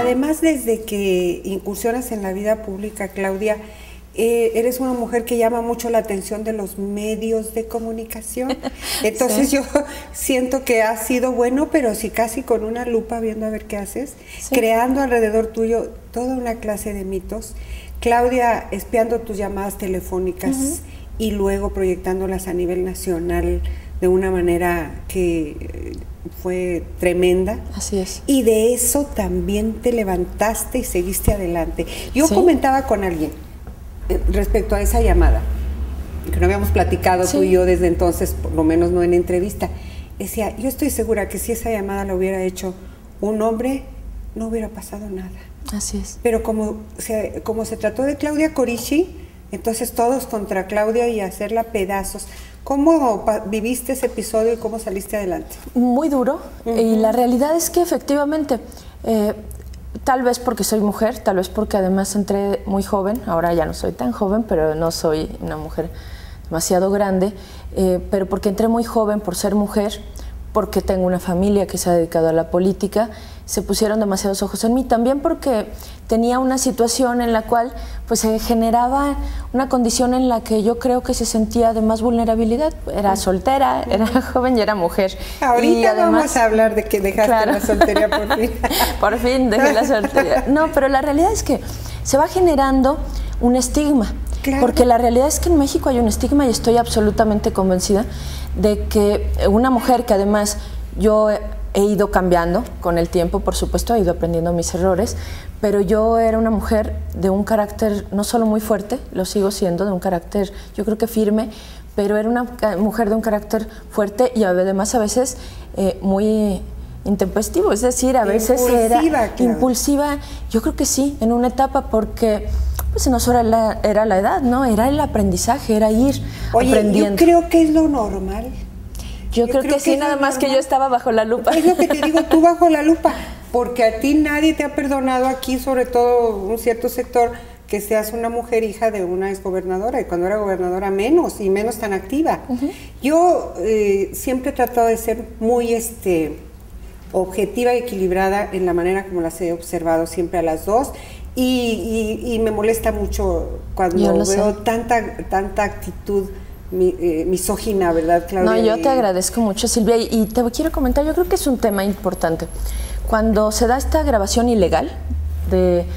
además, desde que incursionas en la vida pública, Claudia, eres una mujer que llama mucho la atención de los medios de comunicación. Entonces yo siento que ha sido bueno, pero sí casi con una lupa viendo a ver qué haces, creando alrededor tuyo toda una clase de mitos. Claudia espiando tus llamadas telefónicas y luego proyectándolas a nivel nacional de una manera que fue tremenda. Así es. Y de eso también te levantaste y seguiste adelante. Yo comentaba con alguien respecto a esa llamada, que no habíamos platicado tú y yo desde entonces, por lo menos no en entrevista. Decía, yo estoy segura que si esa llamada la hubiera hecho un hombre, no hubiera pasado nada. Así es. Pero como se trató de Claudia Corici, entonces todos contra Claudia y hacerla pedazos. ¿Cómo viviste ese episodio y cómo saliste adelante? Muy duro, y la realidad es que efectivamente, tal vez porque soy mujer, tal vez porque además entré muy joven, ahora ya no soy tan joven, pero no soy una mujer demasiado grande, pero porque entré muy joven por ser mujer, porque tengo una familia que se ha dedicado a la política, se pusieron demasiados ojos en mí, también porque tenía una situación en la cual pues se generaba una condición en la que yo creo que se sentía de más vulnerabilidad. Era soltera, era joven y era mujer. Ahorita y además, vamos a hablar de que dejaste la soltería por fin. Por fin dejé la soltería. No, pero la realidad es que se va generando un estigma. Claro. Porque la realidad es que en México hay un estigma y estoy absolutamente convencida de que una mujer que además yo he ido cambiando con el tiempo, por supuesto, he ido aprendiendo mis errores, pero yo era una mujer de un carácter no solo muy fuerte, lo sigo siendo, de un carácter yo creo que firme, pero era una mujer de un carácter fuerte y además a veces muy intempestivo, es decir, a veces era impulsiva, yo creo que sí, en una etapa porque pues no solo era la edad, ¿no? Era el aprendizaje, era ir aprendiendo. Yo creo que es lo normal. Yo creo que sí, nada más que yo estaba bajo la lupa. Es lo que te digo, tú bajo la lupa, porque a ti nadie te ha perdonado aquí, sobre todo un cierto sector, que seas una mujer hija de una exgobernadora, y cuando era gobernadora menos, y menos tan activa. Yo siempre he tratado de ser muy objetiva y equilibrada en la manera como las he observado siempre a las dos, y me molesta mucho cuando veo tanta actitud misógina, ¿verdad, Claudia? No, yo te agradezco mucho, Silvia, y te quiero comentar, yo creo que es un tema importante. Cuando se da esta grabación ilegal de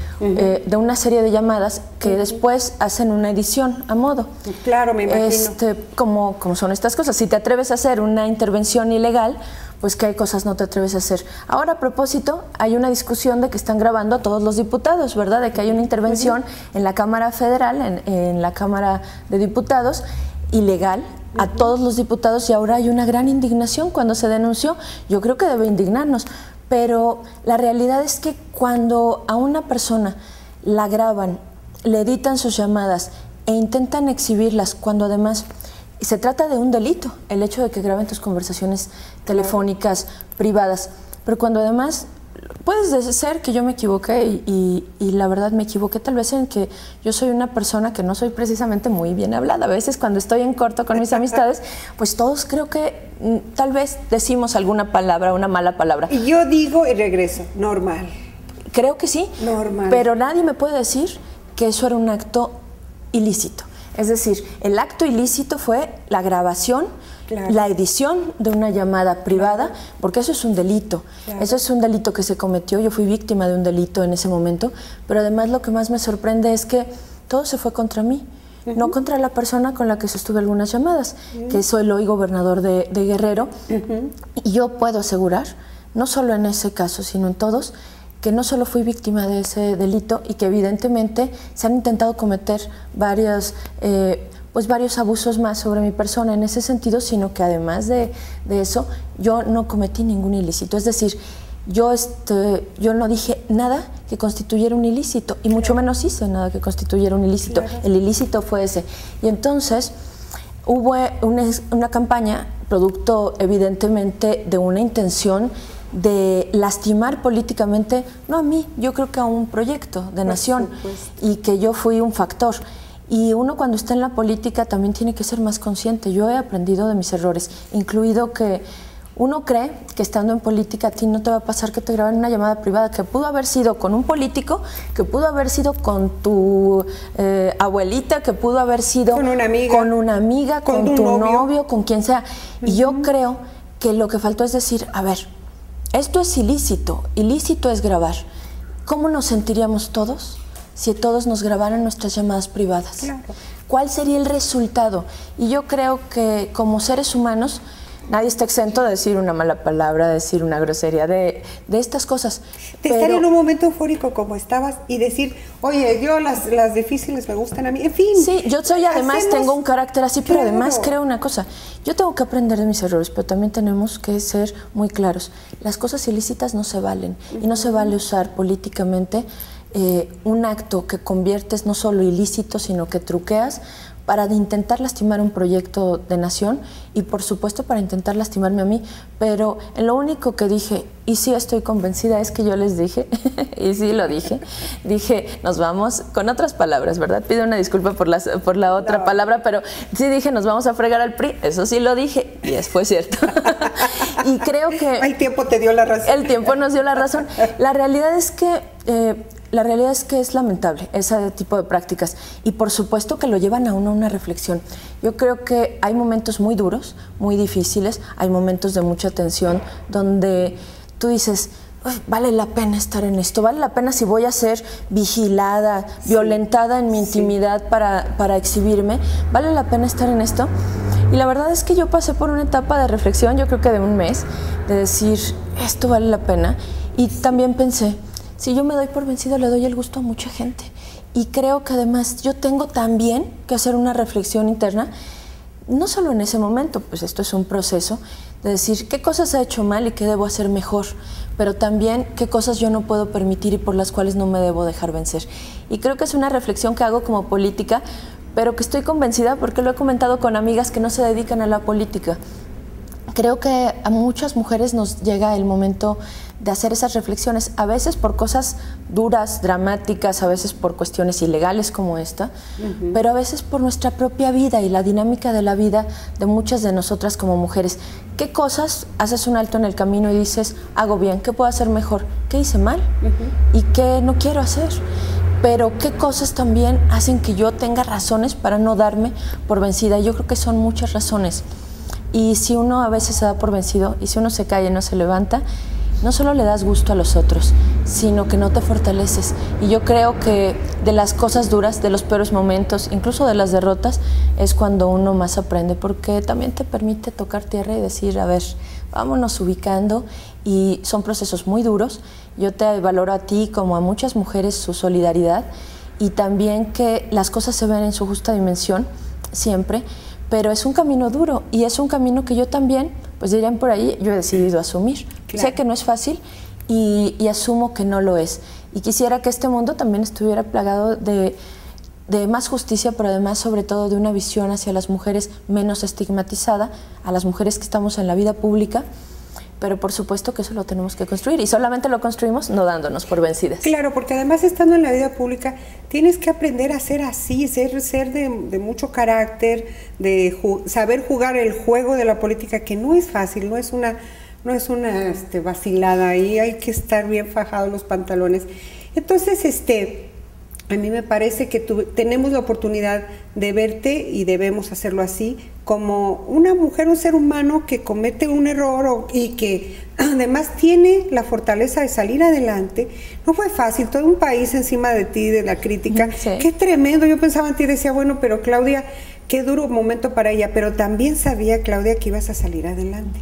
una serie de llamadas que después hacen una edición a modo. Claro, me imagino. Como son estas cosas, si te atreves a hacer una intervención ilegal, pues qué cosas no te atreves a hacer. Ahora, a propósito, hay una discusión de que están grabando a todos los diputados, ¿verdad? De que hay una intervención en la Cámara Federal, en la Cámara de Diputados, ilegal a todos los diputados, y ahora hay una gran indignación cuando se denunció. Yo creo que debe indignarnos, pero la realidad es que cuando a una persona la graban, le editan sus llamadas e intentan exhibirlas, cuando además se trata de un delito, el hecho de que graben tus conversaciones telefónicas privadas, pero cuando además puedes ser que yo me equivoqué y la verdad me equivoqué tal vez en que yo soy una persona que no soy precisamente muy bien hablada. A veces cuando estoy en corto con mis amistades, pues todos creo que tal vez decimos alguna palabra, una mala palabra. Y yo digo y regreso, normal. Creo que sí, normal. Pero nadie me puede decir que eso era un acto ilícito. Es decir, el acto ilícito fue la grabación, la edición de una llamada privada, porque eso es un delito. Eso es un delito que se cometió. Yo fui víctima de un delito en ese momento, pero además lo que más me sorprende es que todo se fue contra mí, no contra la persona con la que sostuve algunas llamadas, que soy el hoy gobernador de Guerrero. Y yo puedo asegurar, no solo en ese caso, sino en todos, que no solo fui víctima de ese delito y que evidentemente se han intentado cometer varios abusos más sobre mi persona en ese sentido, sino que además de eso yo no cometí ningún ilícito. Es decir, yo no dije nada que constituyera un ilícito y mucho menos hice nada que constituyera un ilícito. El ilícito fue ese. Y entonces hubo una campaña producto evidentemente de una intención de lastimar políticamente, no a mí, yo creo que a un proyecto de nación, y que yo fui un factor. Y uno cuando está en la política también tiene que ser más consciente. Yo he aprendido de mis errores, incluido que Uno cree que estando en política a ti no te va a pasar que te graben una llamada privada, que pudo haber sido con un político, que pudo haber sido con tu abuelita, que pudo haber sido con una amiga, con tu novio, con quien sea. Y yo creo que lo que faltó es decir, a ver, esto es ilícito, ilícito es grabar. ¿Cómo nos sentiríamos todos si todos nos grabaran nuestras llamadas privadas? Claro. ¿Cuál sería el resultado? Y yo creo que como seres humanos nadie está exento de decir una mala palabra, de decir una grosería, de estas cosas. De estar en un momento eufórico como estabas y decir, oye, yo las difíciles me gustan a mí, en fin. Sí, yo soy además, tengo un carácter así, pero además creo una cosa, yo tengo que aprender de mis errores, pero también tenemos que ser muy claros. Las cosas ilícitas no se valen y no se vale usar políticamente un acto que conviertes no solo ilícito, sino que truqueas para intentar lastimar un proyecto de nación y por supuesto para intentar lastimarme a mí, pero en lo único que dije, y sí estoy convencida, es que yo les dije, y sí lo dije, nos vamos, con otras palabras, ¿verdad? Pido una disculpa por la otra palabra, pero sí dije, nos vamos a fregar al PRI, eso sí lo dije, y fue cierto. Y creo que... El tiempo te dio la razón. El tiempo nos dio la razón. La realidad es que es lamentable ese tipo de prácticas y por supuesto que lo llevan a uno a una reflexión. Yo creo que hay momentos muy duros, muy difíciles, hay momentos de mucha tensión donde tú dices, vale la pena estar en esto, vale la pena si voy a ser vigilada, violentada en mi intimidad para exhibirme, vale la pena estar en esto. Y la verdad es que yo pasé por una etapa de reflexión, yo creo que de un mes, de decir, esto vale la pena. Y también pensé, si yo me doy por vencido, le doy el gusto a mucha gente. Y creo que además yo tengo también que hacer una reflexión interna, no solo en ese momento, pues esto es un proceso, de decir qué cosas he hecho mal y qué debo hacer mejor, pero también qué cosas yo no puedo permitir y por las cuales no me debo dejar vencer. Y creo que es una reflexión que hago como política, pero que estoy convencida porque lo he comentado con amigas que no se dedican a la política. Creo que a muchas mujeres nos llega el momento de hacer esas reflexiones, a veces por cosas duras, dramáticas, a veces por cuestiones ilegales como esta, pero a veces por nuestra propia vida y la dinámica de la vida de muchas de nosotras como mujeres. ¿Qué cosas haces un alto en el camino y dices, hago bien, qué puedo hacer mejor, qué hice mal y qué no quiero hacer? Pero qué cosas también hacen que yo tenga razones para no darme por vencida. Yo creo que son muchas razones. Y si uno a veces se da por vencido y si uno se cae y no se levanta, no solo le das gusto a los otros, sino que no te fortaleces. Y yo creo que de las cosas duras, de los peores momentos, incluso de las derrotas, es cuando uno más aprende, porque también te permite tocar tierra y decir, a ver, vámonos ubicando. Y son procesos muy duros. Yo te valoro a ti como a muchas mujeres su solidaridad y también que las cosas se ven en su justa dimensión siempre, pero es un camino duro y es un camino que yo también, pues dirían por ahí, yo he decidido asumir. Claro. Sé que no es fácil y asumo que no lo es. Y quisiera que este mundo también estuviera plagado de más justicia, pero además sobre todo de una visión hacia las mujeres menos estigmatizada, a las mujeres que estamos en la vida pública, pero por supuesto que eso lo tenemos que construir y solamente lo construimos no dándonos por vencidas. Claro, porque además estando en la vida pública tienes que aprender a ser así, ser de mucho carácter, de saber jugar el juego de la política, que no es fácil, no es una vacilada, ahí hay que estar bien fajados los pantalones. Entonces, a mí me parece que tenemos la oportunidad de verte y debemos hacerlo así, como una mujer, un ser humano que comete un error y que además tiene la fortaleza de salir adelante. No fue fácil, todo un país encima de ti, de la crítica. Sí. Qué tremendo. Yo pensaba en ti y decía, bueno, pero Claudia, qué duro momento para ella, pero también sabía, Claudia, que ibas a salir adelante.